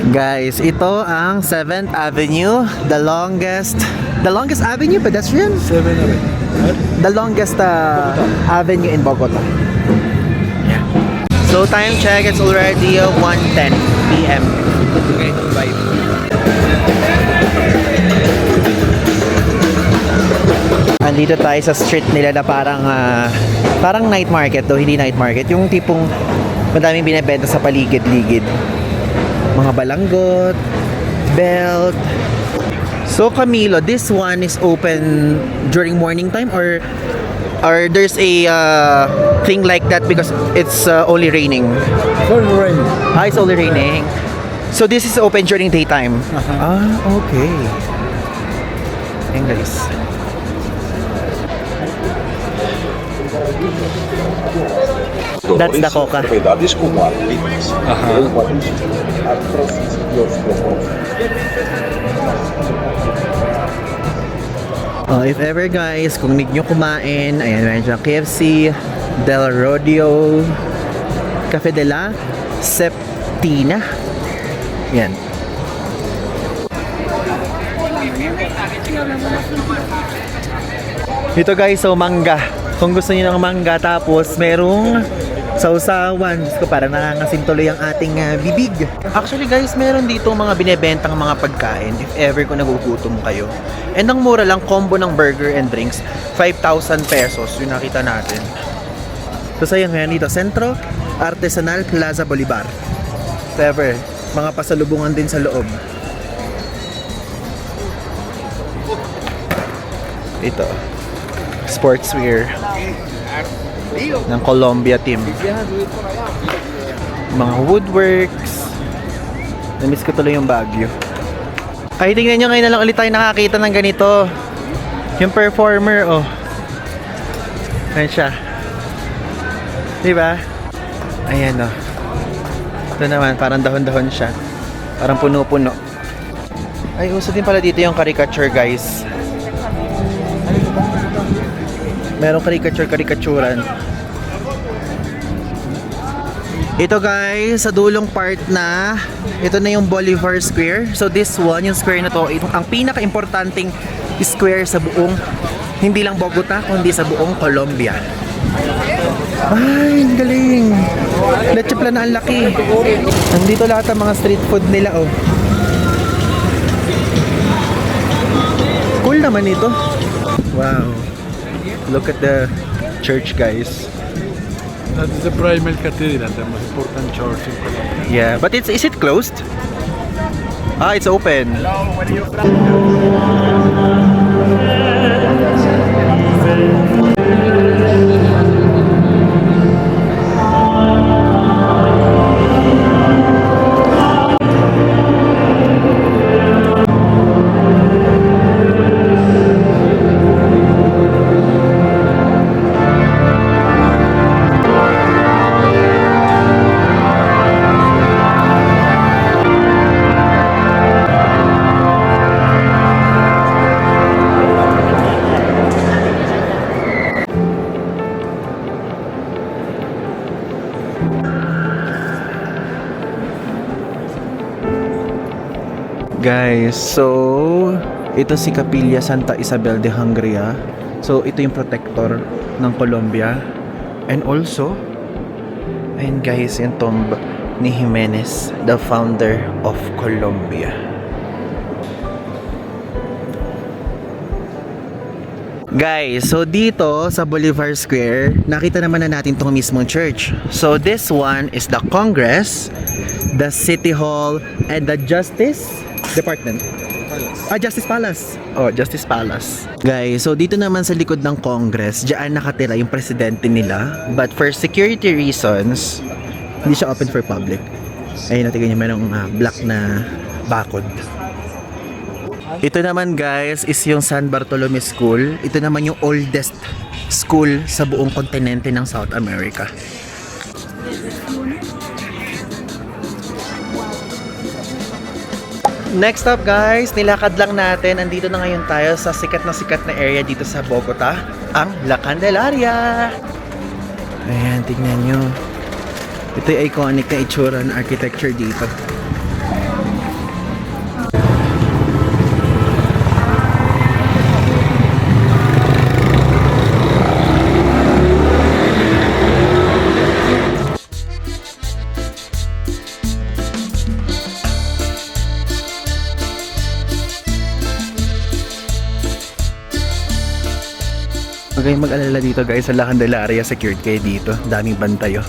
Guys, ito ang 7th Avenue, the longest avenue pedestrian? 7 of it. The longest avenue in Bogota. Yeah. So time check, it's already 1:10 p.m. Okay, bye. Andito tayo sa street nila na parang night market, though hindi night market, yung tipong madaming binebenta sa paligid-ligid. Mga balanggot, belt. So Camilo, this one is open during morning time or there's a thing like that because it's only raining? For rain. It's only raining. So this is open during daytime? Okay. Ayan guys. That's the coca. Propriedades como atletas, If ever guys, kung need nyo kumain, ayan, meron siyang KFC, Del Rodeo, Cafe de la Septina. Yan. Ito guys, so mangga. Kung gusto niyo ng mangga, tapos merong sausawan. Diyos ko, parang nangangasim tuloy ang ating bibig. Actually guys, meron dito mga binebentang mga pagkain if ever kung nagugutom kayo. And ang mura lang, combo ng burger and drinks, 5,000 pesos. Yung nakita natin. So ayan, ngayon dito, Centro Artesanal Plaza Bolivar. If ever, mga pasalubungan din sa loob. Ito, sportswear ng Colombia team. Mga woodworks. Namiss ko tuloy yung Baguio. Ay, tingnan nyo, ngayon na lang ulit tayo nakakita ng ganito. Yung performer, oh. Ayan siya. Diba? Ayan, oh. Ito naman, parang dahon-dahon siya. Parang puno-puno. Ay, uso din pala dito yung caricature, guys. Merong karikaturan. Ito guys, sa dulong part na, ito na yung Bolivar Square. So this one, yung square na to, ang pinaka-importanting square sa buong, hindi lang Bogota, kundi sa buong Colombia. Ay, ang galing. Leche plan na ang laki. Nandito lahat ang mga street food nila, oh. Cool naman ito. Wow. Look at the church, guys. That is the primary cathedral, the most important church in Colombia. Yeah, but is it closed? Ah, it's open. Guys, so ito si Capilla Santa Isabel de Hungría. So ito yung protector ng Colombia. And also, ayun guys, yung tomb ni Jimenez, the founder of Colombia. Guys, so dito sa Bolivar Square, nakita naman na natin tong mismong church. So this one is the Congress, the City Hall, and the Justice Department. Justice Palace. Oh, Justice Palace. Guys, so dito naman sa likod ng Congress, diyan nakatira yung presidente nila. But for security reasons, hindi siya open for public. Ayun, natin ganyan, merong black na bakod. Ito naman guys is yung San Bartolome School. Ito naman yung oldest school sa buong kontinente ng South America. Next up guys, nilakad lang natin. Andito na ngayon tayo sa sikat na area dito sa Bogota, ang La Candelaria. Ayan, tignan nyo. Ito yung iconic na itsura ng architecture dito. Huwag kayong mag-alala dito guys, sa La Candelaria, secured kayo dito. Daming bantayo.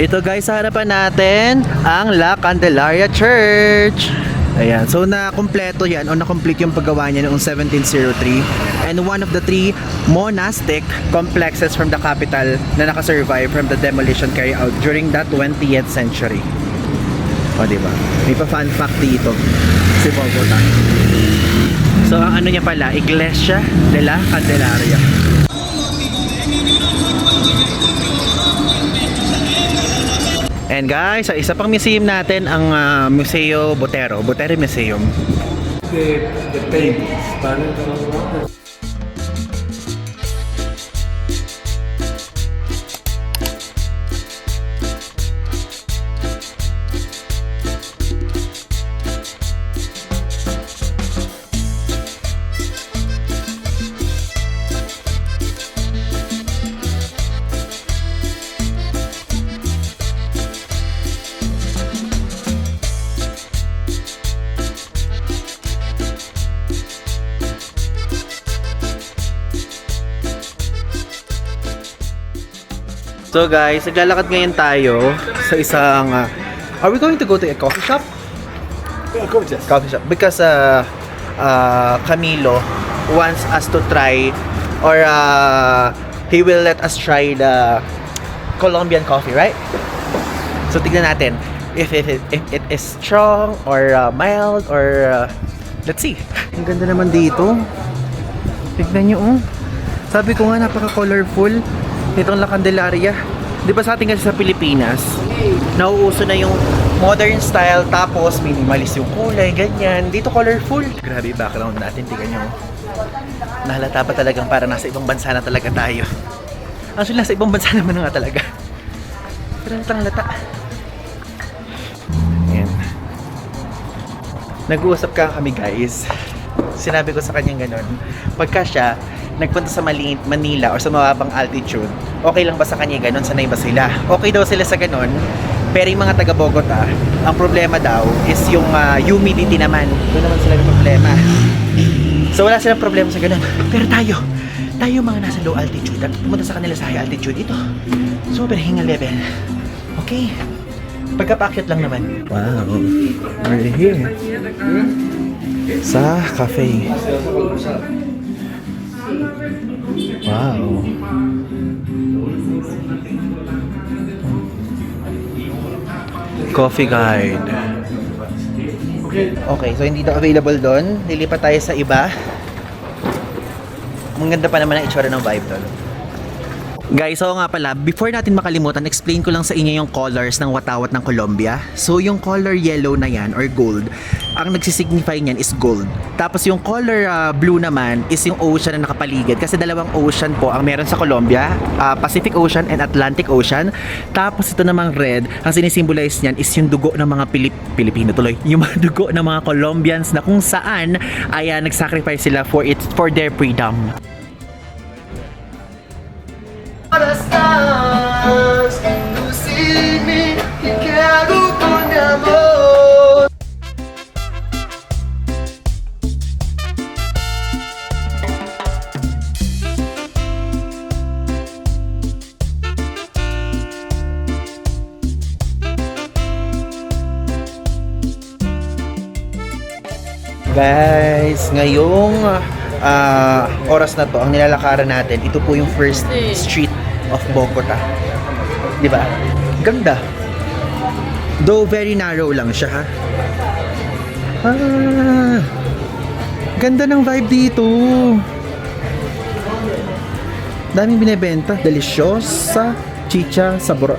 Ito guys, sa harapan natin ang La Candelaria Church. Ayan, so na-kompleto yan o na-complete yung paggawa niya noong 1703. And one of the 3 monastic complexes from the capital na nakasurvive from the demolition carried out during that 20th century. O diba? May pa fun fact dito si Bogota. So ang ano niya pala, Iglesia de la Candelaria. And guys, sa isa pang museum natin ang Museo Botero Museum. The paintings, So guys, naglalakad ngayon tayo sa isang are we going to go to a coffee shop? Yeah, Coffee shop because Camilo wants us to try or he will let us try the Colombian coffee, right? So tignan natin if it is strong or mild or let's see. Ang ganda naman dito. Tignan nyo, oh. Sabi ko nga, napaka-colorful nitong La Candelaria. Di ba sa atin kasi sa Pilipinas, nauuso na yung modern style tapos minimalist yung kulay, ganyan. Dito colorful. Grabe yung background natin, tignan nyo. Nahalata pa talagang para nasa ibang bansa na talaga tayo. Actually, nasa ibang bansa naman na nga talaga. Pero natang lata. Ayan. Nag-uusap ka kami, guys. Sinabi ko sa kanyang ganun. Pagka siya nagpunta sa Manila or sa mababang altitude, okay lang ba sa kanya ganun? Sanay ba sila? Okay daw sila sa ganun. Pero yung mga taga Bogota, ang problema daw is yung humidity naman. Doon naman sila yung problema. So wala silang problema sa ganun. Pero tayo mga nasa low altitude at pumunta sa kanila sa high altitude, ito super hinga level. Okay, pagkapakyat lang naman. Wow, we're here sa cafe. Wow. Coffee guide. Okay, so hindi daw available doon. Lilipat tayo sa iba. Ang ganda pa naman ang itsura ng vibe doon. Guys, so nga pala, before natin makalimutan, explain ko lang sa inyo yung colors ng watawat ng Colombia. So yung color yellow na yan, or gold, ang nagsisignify niyan is gold. Tapos yung color blue naman is yung ocean na nakapaligid. Kasi dalawang ocean po ang meron sa Colombia, Pacific Ocean and Atlantic Ocean. Tapos ito namang red, ang sinisimbolize niyan is yung dugo ng mga Pilipino tuloy. Yung mga dugo ng mga Colombians na kung saan ay nagsacrifice sila for their freedom. Guys, ngayong oras na to, ang nilalakaran natin, ito po yung first street of Bogota. Di ba? Ganda. Though very narrow lang siya, ha? Ganda ng vibe dito. Daming binebenta. Deliciosa chicha sabor.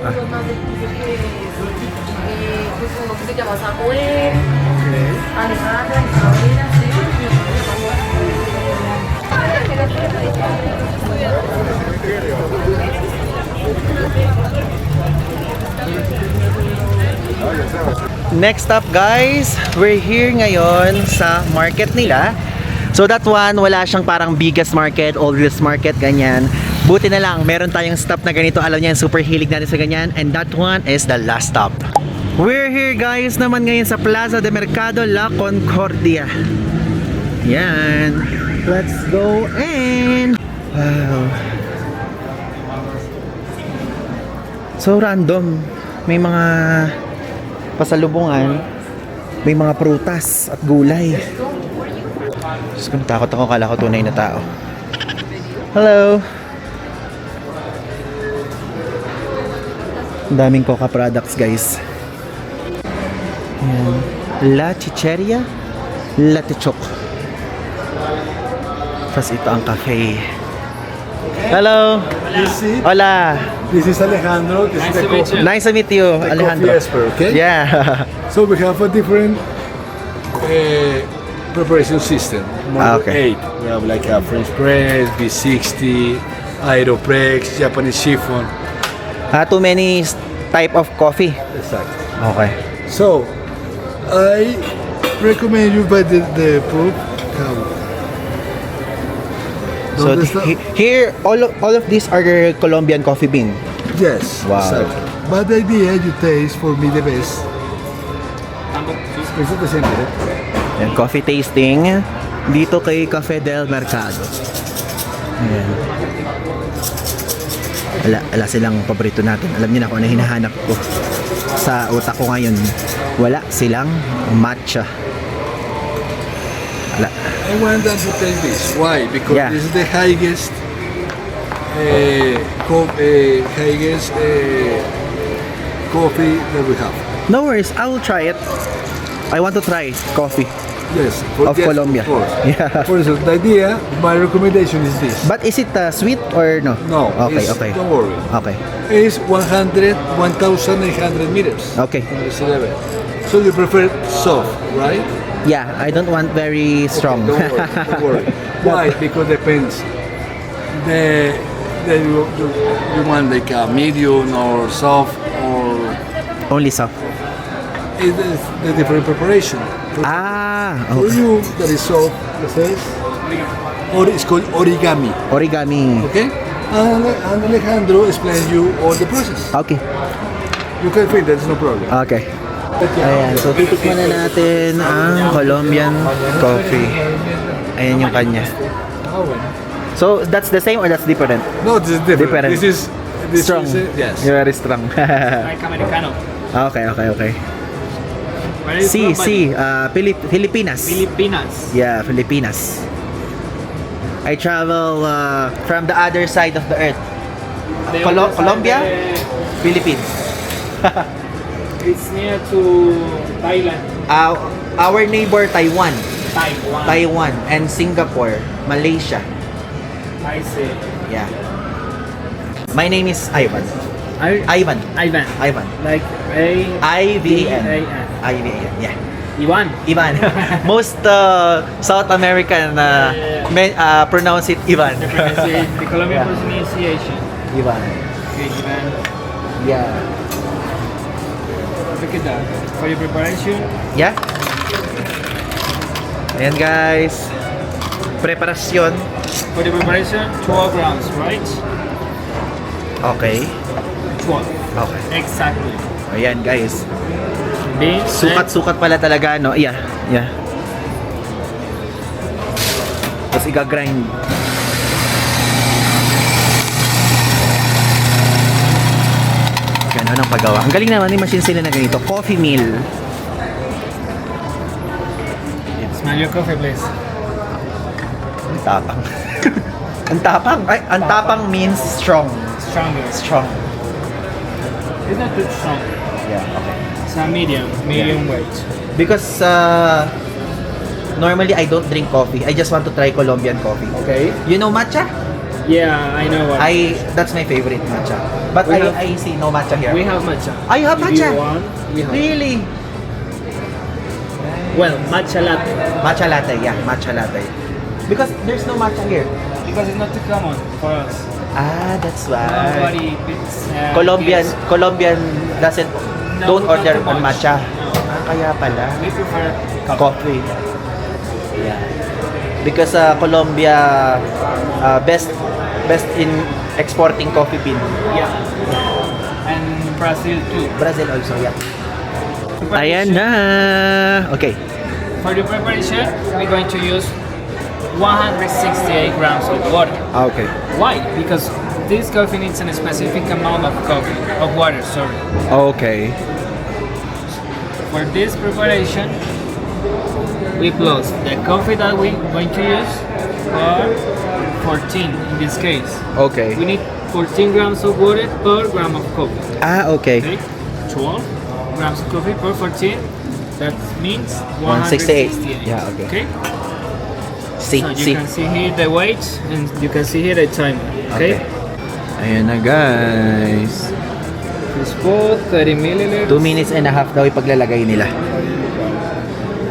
Next up, guys, we're here ngayon sa market nila. So that one, wala siyang parang biggest market, oldest market, ganyan. Buti na lang, meron tayong stop na ganito. Alam niya, super hilig natin sa ganyan. And that one is the last stop. We're here, guys, naman ngayon sa Plaza de Mercado La Concordia. Yan. Let's go in. Wow. So random. May mga pasalubungan. May mga prutas at gulay. Diyos ko, natakot ako. Kala ko tunay na tao. Hello. Ang daming coca products, guys. Ayan. La Chicheria Latichok. Tapos ito ang cafe. Hello. Hola. This is Alejandro. This is the coffee. Nice to meet you, Alejandro. Coffee expert, okay? Yeah. So we have a different preparation system. Okay. 8. We have like a French press, V60, Aeropress, Japanese chiffon. Too many type of coffee. Exactly. Okay. So I recommend you buy the proof. So here, all of these are Colombian coffee bean. Yes. Wow. Exactly. But the idea you taste for me the best. It's the same. Yan, coffee tasting dito kay Cafe del Mercado. Ayan. Wala silang paborito natin. Alam niyo na kung ano hinahanap ko sa utak ko ngayon. Wala silang matcha. Wala. I want them to taste this. Why? Because Yeah. this is the highest highest coffee that we have. No worries, I will try it. I want to try coffee. Yes, Of Colombia. Of course. Yeah. For instance, the idea, my recommendation is this. But is it sweet or no? No, Okay, it's- okay. don't worry. Okay. It's 1,800 meters. Okay. From the sea level. So you prefer soft, right? Yeah, I don't want very strong. Okay, don't worry. Why? Because depends. You want like a medium or soft or Only soft. it is the different preparation. Ah, For okay. you that is soft, let's say, or it's called origami. Origami. Okay? And Alejandro explains you all the process. Okay. You can feel that's no problem. Okay. Ayan, so titikman na natin ang Colombian coffee. Ayan yung kanya. So, that's the same or that's different? No, this is different. Different. This Strong. is yes. You're very strong. Like Americano. Okay, okay, okay. Where is Si, from, si, Filipinas. Filipinas. Yeah, Filipinas. I travel from the other side of the earth. The other side, Colombia, Philippines. It's near to Thailand. Our neighbor Taiwan, Taiwan. Taiwan and Singapore, Malaysia. I see. Yeah. My name is Ivan. Ivan. Ivan. Like I-V-A-N. A-N. I-V-A-N. Yeah. Ivan. Ivan. Most South American pronounce it Ivan. The Colombian pronunciation. Ivan. Okay, Ivan. Yeah. Look at that. For your preparation, Yeah. Ayan guys. Preparasyon. for the preparation, 12 grams, right? Okay. 12. Okay. Exactly. Ayan guys. Beans. Sukat-sukat pala talaga, no? Yeah. Yeah. Tapos iga-grind. Gano'n ang paggawa. Ang galing naman, may machine sila na ganito. Coffee mill. Smell your coffee, please. Ang tapang. Ang tapang. Ay, ang tapang means strong. Stronger. Strong. It's not too strong. Yeah, okay. It's a medium weight. Because normally I don't drink coffee. I just want to try Colombian coffee. Okay. You know matcha? Yeah, I know what. That's my favorite matcha. But We have- I see no matcha here. We have matcha. Ah, you have If matcha? you want, we have. Really? Well, matcha latte. Matcha latte, yeah, matcha latte. Because there's no matcha here. Because it's not too common for us. Ah, that's why. Nobody picks, Colombian doesn't No, don't not order too on much. matcha. No. Ah, kaya pala. We prefer Coffee. Yeah. Because Colombia best in exporting coffee bean. Yeah. And Brazil too. Brazil also, yeah. Preparation- Ayan na. Okay. For the preparation, we're going to use 168 grams of water. Okay. Why? Because this coffee needs a specific amount of water, sorry. Okay. For this preparation, we plus the coffee that we're going to use or 14 in this case. Okay. We need 14 grams of water per gram of coffee. Ah, okay. Okay? 12 grams of coffee per 14. That means 168. 168. Yeah, okay. Okay? See, So you see. can see here the weight and you can see here the timer. Okay? Ayan na guys. It's for 30 milliliters. 2 minutes and a half daw ipaglalagay nila.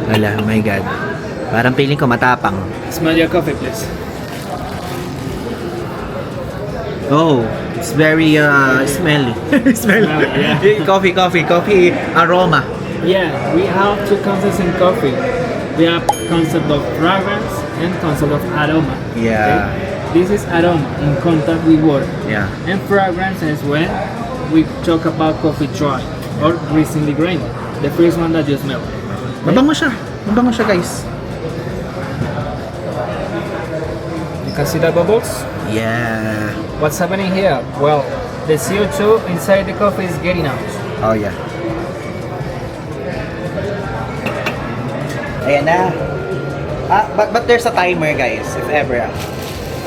Wala, oh my god. Parang feeling ko matapang. Smell your coffee, please. Oh, it's very smelly. Smelly. Yeah. Coffee aroma. Yeah, we have two concepts in coffee. We have concept of fragrance and concept of aroma. Yeah. Okay? This is aroma in contact with water. Yeah. And fragrance is when we talk about coffee dry or recently ground. The first one that you smell. Mabango siya. Mabango siya guys. You can see the bubbles? Yeah. What's happening here? Well, the CO2 inside the coffee is getting out. Oh yeah. Ayan na. But there's a timer guys, if ever.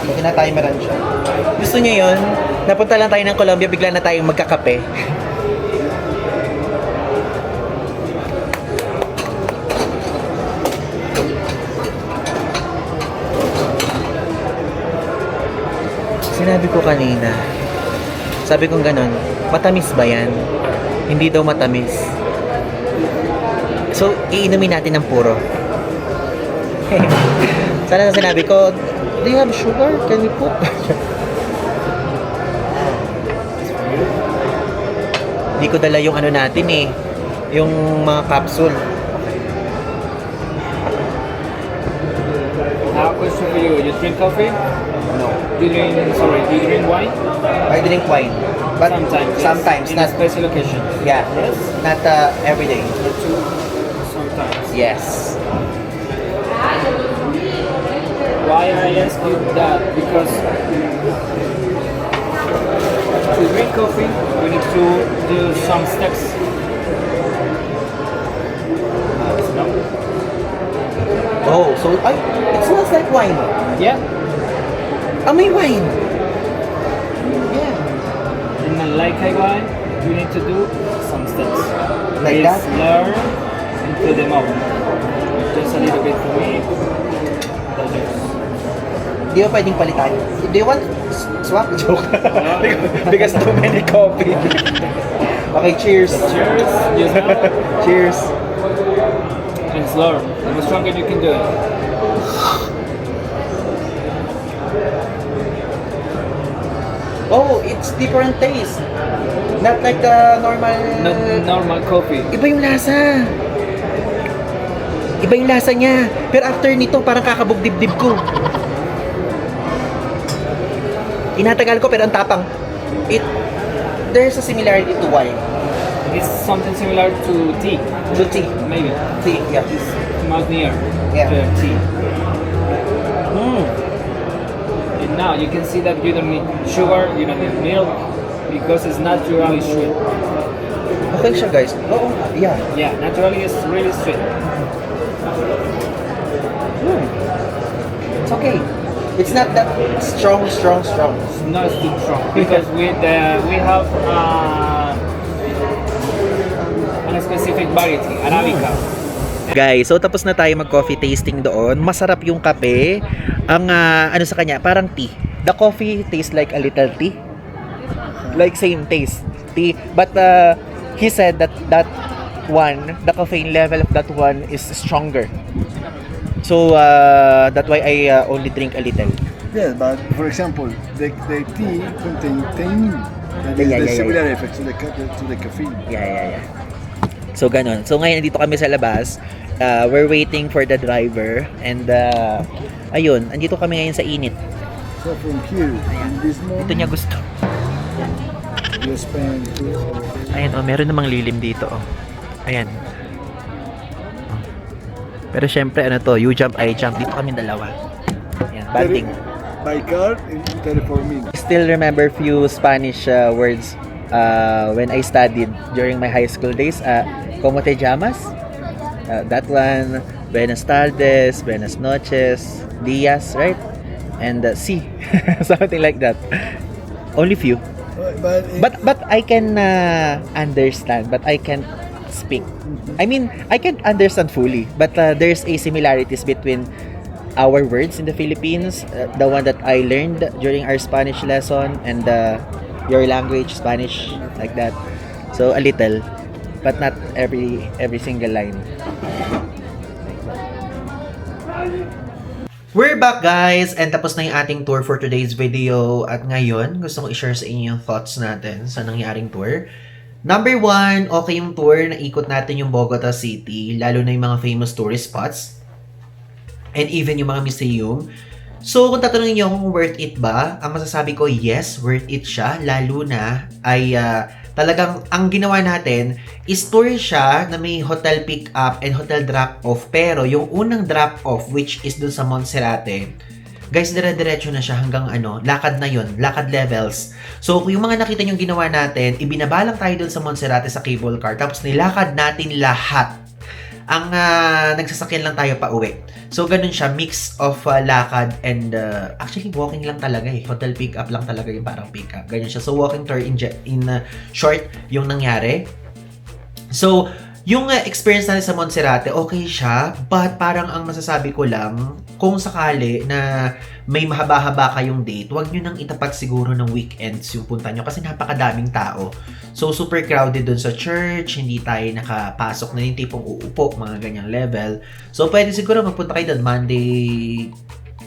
Huwag na tayo maransya. Gusto niyo yun? Napunta lang tayo ng Colombia, bigla na tayong magkakape. Sinabi ko kanina, sabi kong ganon, matamis ba yan? Hindi daw matamis. So, iinumin natin ng puro. Sana na sinabi ko, do you have sugar? Can we put? Hindi ko dala yung ano natin eh. Yung mga capsule. Now, question for you. You drink coffee? No. Do you drink wine? I drink wine. But Sometimes. sometimes In not, a special occasion. yeah, Yes. not every day. Sometimes. Yes. Why I ask you that? Because to drink coffee, we need to do some steps. No? Oh, so it smells like wine. Yeah. Amoy wine. Yeah. In like I wine, we need to do some steps. Like Please that? learn and fill them up. Just a little bit for me. That's yours. Di ba pwedeng palitan? Do you want swap? Joke. Because too many coffee. Okay, cheers. Cheers. Yes, no? Cheers. And slower. The stronger you can do it. Oh, it's different taste. Not like the normal... Not normal coffee. Iba yung lasa. Iba yung lasa niya. Pero after nito, parang kakabog-dibdib ko. Tinatagal ko pero ang tapang. There's a similarity to wine. It's something similar to tea. To tea. Maybe. Tea, yeah. It's much near Yeah. to tea. Mm. And now you can see that you don't need sugar, you don't need milk, because it's naturally sweet. Okay siya guys. Oo, yeah. Yeah, naturally it's really sweet. It's okay. It's not that strong. It's not too strong because we have a specific variety, Arabica. Guys, so tapos na tayo mag-coffee tasting doon. Masarap yung kape. Ang ano sa kanya, parang tea. The coffee tastes like a little tea. Like same taste, tea. But he said that one, the caffeine level of that one is stronger. So that's why I only drink a little. Yeah, but for example, the tea contains tannin. That is Yeah, the yeah, similar effect to the caffeine. Yeah. So ganon. So ngayon dito kami sa labas. We're waiting for the driver and ayun, andito kami ngayon sa init. So from here, in this Ito moment, niya gusto. you spend 2 Ayan, meron namang lilim dito, Ayan. Pero syempre, ano to, you jump, I jump. Dito kami dalawa. Ayan, banding. by car in 34 minutes. I still remember few Spanish words when I studied during my high school days. ¿Cómo te llamas? That one, buenas tardes, buenas noches, días, right? And sí, something like that. Only few. But I can understand, but I can't speak. I mean, I can understand fully, but there's a similarities between our words in the Philippines, the one that I learned during our Spanish lesson, and your language, Spanish, like that. So a little, but not every single line. We're back, guys! And tapos na yung ating tour for today's video. At ngayon, gusto kong i-share sa inyo yung thoughts natin sa nangyaring tour. Number 1, okay yung tour. Naikot natin yung Bogota City, lalo na yung mga famous tourist spots. And even yung mga museum. So, kung tatanungin niyo kung worth it ba, ang masasabi ko, yes, worth it siya. Lalo na ay talagang ang ginawa natin is tour siya na may hotel pick up and hotel drop off. Pero yung unang drop off, which is dun sa Monserrate, guys, dire-diretso na siya hanggang lakad na yun, lakad levels. So, kung yung mga nakita yung ginawa natin, ibinabalang tayo dun sa Monserrate sa cable car, tapos nilakad natin lahat ang nagsasakyan lang tayo pa uwi. So, ganun siya, mix of lakad and actually, walking lang talaga eh. Hotel pick-up lang talaga yung parang pick-up. Ganyan siya. So, walking tour in short yung nangyari. So, yung experience natin sa Monserrate, okay siya, but parang ang masasabi ko lang, kung sakali na may mahaba-haba kayong date, huwag nyo nang itapat siguro ng weekends yung punta nyo kasi napakadaming tao. So, super crowded dun sa church, hindi tayo nakapasok na yung tipong uupo, mga ganyang level. So, pwede siguro magpunta kayo dun Monday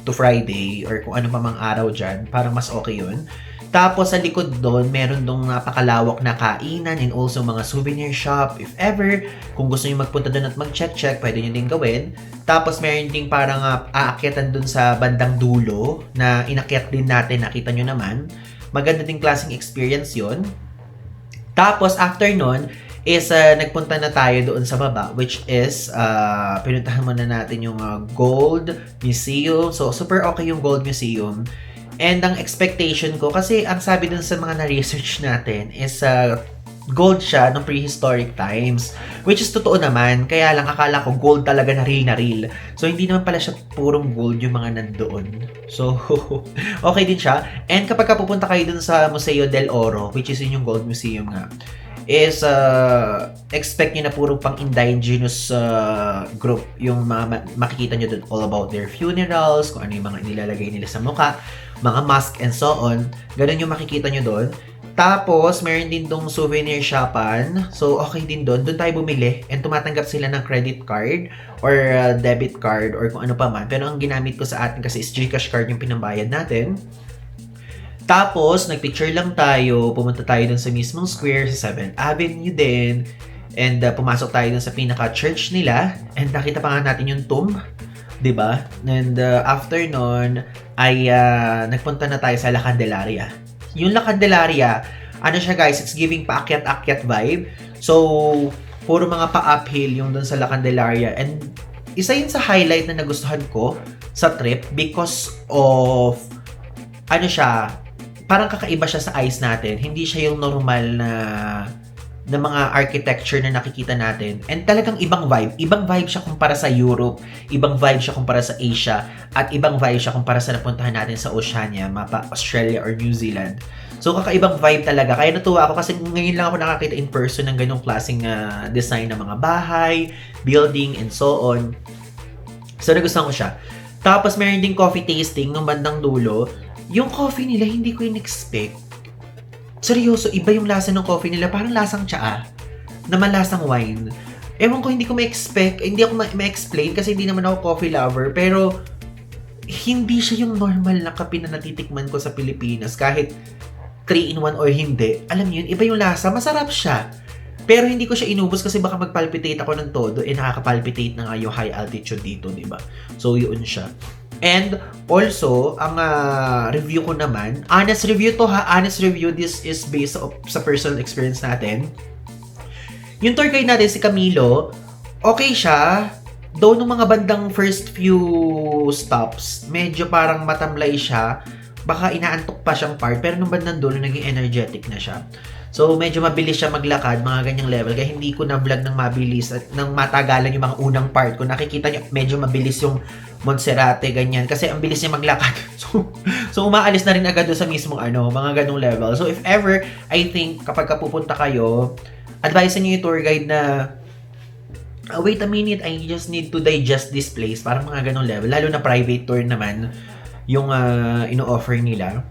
to Friday or kung ano pa mang araw dyan, parang mas okay yun. Tapos, sa likod doon, meron dong napakalawak na kainan and also mga souvenir shop. If ever, kung gusto nyo magpunta doon at mag-check-check, pwede nyo din gawin. Tapos, meron ding parang aakyatan doon sa bandang dulo na inakyat din natin, nakita nyo naman. Maganda ding klaseng experience yon. Tapos, after nun, is nagpunta na tayo doon sa baba, which is pinuntahan muna natin yung Gold Museum. So, super okay yung Gold Museum. And ang expectation ko, kasi ang sabi dun sa mga na-research natin is gold siya ng prehistoric times. Which is totoo naman, kaya lang akala ko gold talaga na real. So, hindi naman pala siya purong gold yung mga nandoon. So, okay din siya. And kapag pupunta kayo dun sa Museo del Oro, which is yun yung Gold Museum nga, is expect nyo na puro pang indigenous group yung makikita nyo dun, all about their funerals, kung ano yung mga nilalagay nila sa mukha, mga mask and so on. Ganun yung makikita nyo dun. Tapos, meron din dong souvenir shopan. So, okay din dun. Dun tayo bumili and tumatanggap sila ng credit card or debit card or kung ano pa man. Pero ang ginamit ko sa atin kasi is GCash card yung pinambayad natin. Tapos, nagpicture lang tayo, pumunta tayo dun sa mismong square, sa 7th Avenue din, and pumasok tayo dun sa pinaka-church nila, and nakita pa nga natin yung tomb, diba? And after nun, ay nagpunta na tayo sa La Candelaria. Yung La Candelaria, ano siya guys, it's giving paakyat-akyat vibe. So, puro mga pa-uphill yung dun sa La Candelaria, and isa yun sa highlight na nagustuhan ko sa trip because of, ano siya, parang kakaiba siya sa eyes natin. Hindi siya yung normal na mga architecture na nakikita natin. And talagang ibang vibe. Ibang vibe siya kumpara sa Europe, ibang vibe siya kumpara sa Asia, at ibang vibe siya kumpara sa napuntahan natin sa Oceania, mapa Australia or New Zealand. So, kakaibang vibe talaga. Kaya natuwa ako kasi ngayon lang ako nakakita in person ng ganong klaseng design ng mga bahay, building, and so on. So, nagustuhan ko siya. Tapos, meron ding coffee tasting ng bandang dulo. Yung coffee nila, hindi ko in-expect. Seryoso, iba yung lasa ng coffee nila. Parang lasang tsaa. Naman lasang wine. Ewan ko, hindi ko ma-expect. Hindi ako ma-explain kasi hindi naman ako coffee lover. Pero, hindi siya yung normal na kape na natitikman ko sa Pilipinas. Kahit 3-in-1 or hindi. Alam niyo yun, iba yung lasa. Masarap siya. Pero hindi ko siya inubos kasi baka magpalpitate ako ng todo. Nakakapalpitate na nga yung high altitude dito, diba? So, yun siya. And also, ang review ko naman, honest review to ha, honest review, this is based sa personal experience natin. Yung tour guide natin, si Camilo, okay siya, though nung mga bandang first few stops, medyo parang matamlay siya, baka inaantok pa siyang part, pero nung bandang dulo, naging energetic na siya. So, medyo mabilis siya maglakad, mga ganyang level. Kaya hindi ko na-vlog ng mabilis at ng matagalan yung mga unang part ko. Nakikita niyo, medyo mabilis yung Monserrate, ganyan. Kasi ang bilis niya maglakad. So umaalis na rin agad doon sa mismong mga ganong level. So, if ever, I think, kapag pupunta kayo, advise niyo yung tour guide na, wait a minute, I just need to digest this place. Parang mga ganong level. Lalo na private tour naman yung ino-offer nila.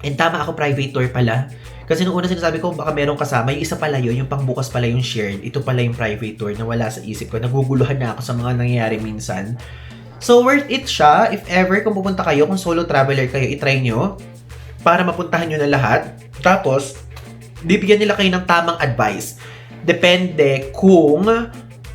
And tama ako, private tour pala. Kasi nung una sinasabi ko, baka merong kasama, yung isa pala yun, yung pangbukas pala yung shared, ito pala yung private tour na wala sa isip ko. Naguguluhan na ako sa mga nangyayari minsan. So, worth it siya. If ever, kung pupunta kayo, kung solo traveler kayo, itry nyo para mapuntahan nyo na lahat. Tapos, bibigyan nila kayo ng tamang advice. Depende kung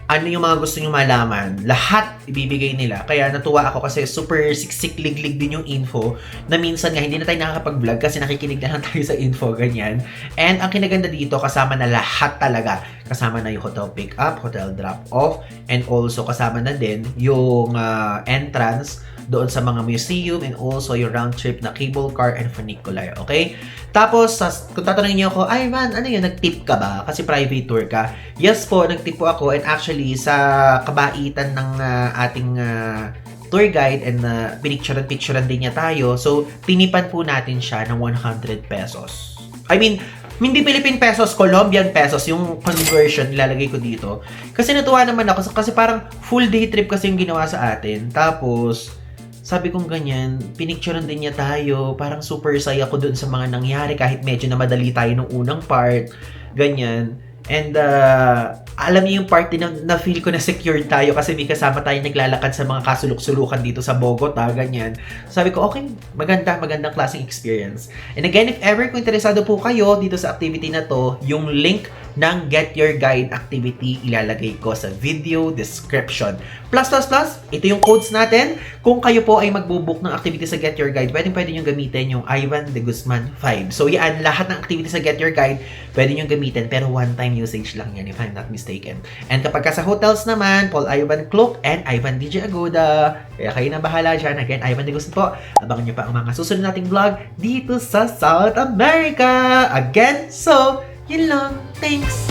ano yung mga gusto nyo malaman. Lahat ibibigay nila. Kaya natuwa ako kasi super siksik-liglig din yung info na minsan nga hindi na tayo nakakapag-vlog kasi nakikinig na lang tayo sa info, ganyan. And ang kinaganda dito, kasama na lahat talaga. Kasama na yung hotel pick-up, hotel drop-off, and also kasama na din yung entrance doon sa mga museum and also yung round trip na cable car and funicular, okay? Tapos, kung tatanungin niyo ako, ay man, ano yun, nag-tip ka ba? Kasi private tour ka. Yes po, nag-tip po ako and actually sa kabaitan ng ating tour guide and pinicturean din niya tayo. So, tinipan po natin siya ng 100 pesos. I mean, hindi Philippine pesos, Colombian pesos, yung conversion nilalagay ko dito. Kasi natuwa naman ako kasi parang full day trip kasi yung ginawa sa atin. Tapos, sabi kong ganyan, pinicturean din niya tayo. Parang super saya ko dun sa mga nangyari kahit medyo na madali tayo nung unang part. Ganyan. And alam niyo yung part din na feel ko na secured tayo kasi may kasama tayo naglalakad sa mga kasulok-sulukan dito sa Bogota, ganyan. Sabi ko, okay, magandang klaseng experience. And again, if ever kung interesado po kayo dito sa activity na to, yung link ng Get Your Guide activity ilalagay ko sa video description. Plus, ito yung codes natin. Kung kayo po ay magbubook ng activity sa Get Your Guide, pwede nyo gamitin yung Ivan de Guzman 5. So yan, lahat ng activity sa Get Your Guide, pwede nyo gamitin, pero one-time usage lang yan if I'm not mistaken. And kapag ka sa hotels naman, Paul Ivan Klok and Ivan DJ Agoda. Kaya kayo na bahala dyan. Again, Ivan de Guzman po. Abangan nyo pa ang mga susunod nating vlog dito sa South America. Again, so, yun lang. Thanks!